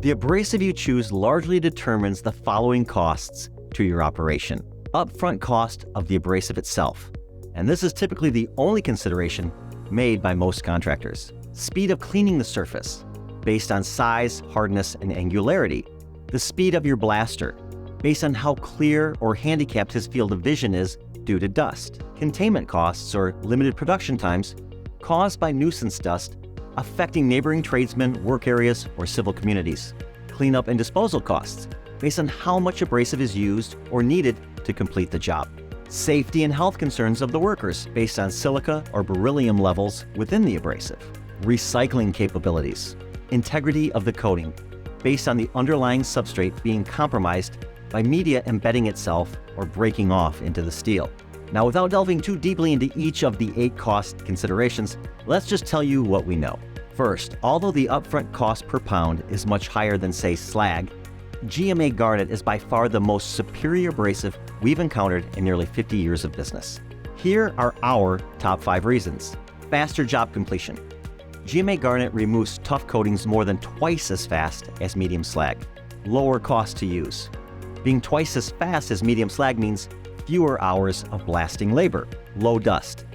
The abrasive you choose largely determines the following costs to your operation. Upfront cost of the abrasive itself, and this is typically the only consideration made by most contractors. Speed of cleaning the surface, based on size, hardness, and angularity. The speed of your blaster, based on how clear or handicapped his field of vision is due to dust. Containment costs, or limited production times, caused by nuisance dust affecting neighboring tradesmen, work areas, or civil communities. Cleanup and disposal costs, based on how much abrasive is used or needed to complete the job. Safety and health concerns of the workers, based on silica or beryllium levels within the abrasive. Recycling capabilities. Integrity of the coating, based on the underlying substrate being compromised by media embedding itself or breaking off into the steel. Now, without delving too deeply into each of the 8 cost considerations, let's just tell you what we know. First, although the upfront cost per pound is much higher than, say, slag, GMA Garnet is by far the most superior abrasive we've encountered in nearly 50 years of business. Here are our top 5 reasons. Faster job completion. GMA Garnet removes tough coatings more than twice as fast as medium slag. Lower cost to use. Being twice as fast as medium slag means fewer hours of blasting labor. Low dust.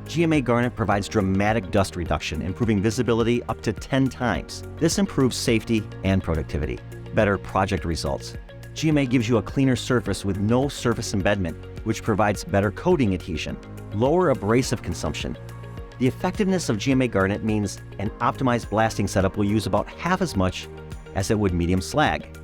GMA Garnet provides dramatic dust reduction, improving visibility up to 10 times. This improves safety and productivity. Better project results. GMA gives you a cleaner surface with no surface embedment, which provides better coating adhesion. Lower abrasive consumption. The effectiveness of GMA Garnet means an optimized blasting setup will use about half as much as it would medium slag.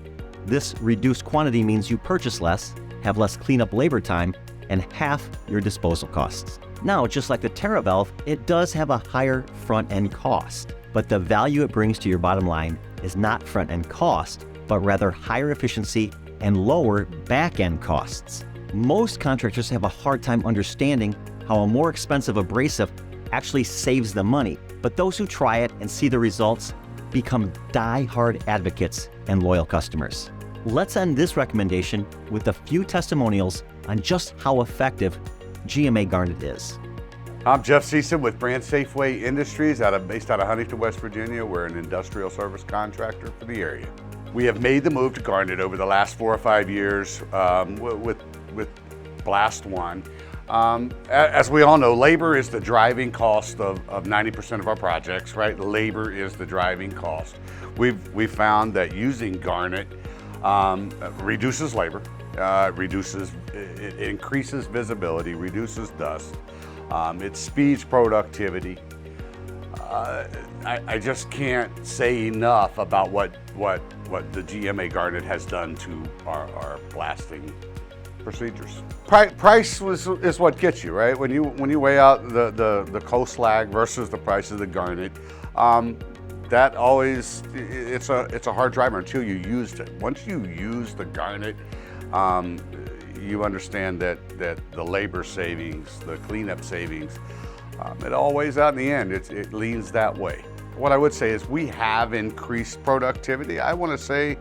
This reduced quantity means you purchase less, have less cleanup labor time, and half your disposal costs. Now, just like the Cerra valve, it does have a higher front-end cost, but the value it brings to your bottom line is not front-end cost, but rather higher efficiency and lower back-end costs. Most contractors have a hard time understanding how a more expensive abrasive actually saves them money, but those who try it and see the results become die-hard advocates and loyal customers. Let's end this recommendation with a few testimonials on just how effective GMA Garnet is. I'm Jeff Season with Brand Safeway Industries based out of Huntington, West Virginia. We're an industrial service contractor for the area. We have made the move to Garnet over the last 4 or 5 years with BlastOne. As we all know, labor is the driving cost of 90% of our projects, right? Labor is the driving cost. We've found that using Garnet reduces labor, it increases visibility, reduces dust, it speeds productivity. I just can't say enough about what the GMA Garnet has done to our blasting procedures. Price is what gets you, right? When you weigh out the coal slag versus the price of the Garnet, that always, it's a hard driver until you used it. Once you use the Garnet, you understand that the labor savings, the cleanup savings, it all weighs out in the end. It leans that way. What I would say is we have increased productivity. I want to say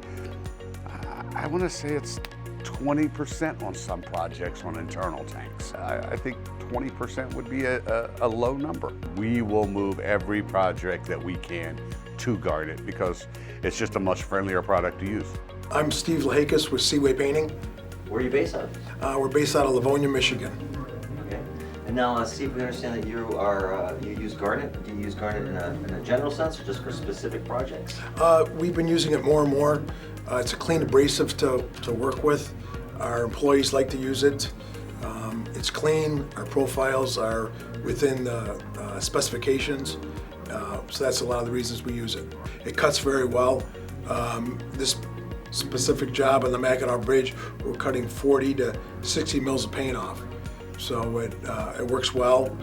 it's 20% on some projects on internal tanks. I think 20% would be a low number. We will move every project that we can to Garnet because it's just a much friendlier product to use. I'm Steve Lakos with Seaway Painting. Where are you based out of? We're based out of Livonia, Michigan. Okay. And now, Steve, we understand that you use Garnet. Do you use Garnet in a general sense or just for specific projects? We've been using it more and more. It's a clean abrasive to work with. Our employees like to use it. It's clean. Our profiles are within the specifications. So that's a lot of the reasons we use it. It cuts very well. This specific job on the Mackinac Bridge, we're cutting 40 to 60 mils of paint off. So it works well.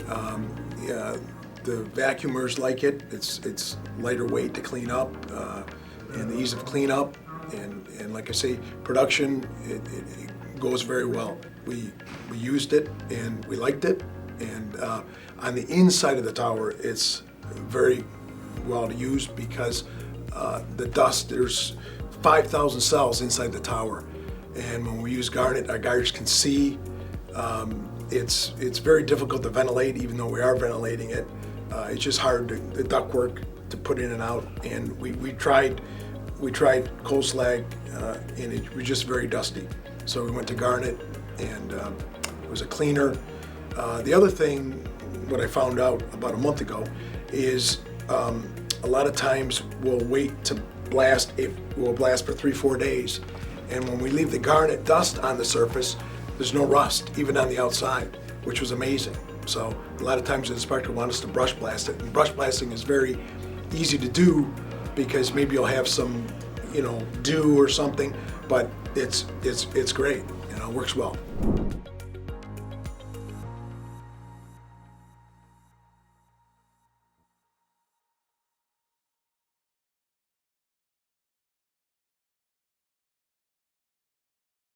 The vacuumers like it. It's lighter weight to clean up and the ease of cleanup. And like I say, production, it goes very well. We used it and we liked it. And on the inside of the tower, it's very well used because the dust, there's 5,000 cells inside the tower. And when we use Garnet, our guys can see. It's very difficult to ventilate, even though we are ventilating it. It's just hard, the ductwork to put in and out. And we tried we tried coal slag, and it was just very dusty. So we went to Garnet, and it was a cleaner. The other thing, what I found out about a month ago, is a lot of times we'll wait to blast. We'll blast for 3-4 days, and when we leave the Garnet dust on the surface, there's no rust, even on the outside, which was amazing. So a lot of times the inspector wants us to brush blast it, and brush blasting is very easy to do because maybe you'll have some, dew or something, but it's great, it works well.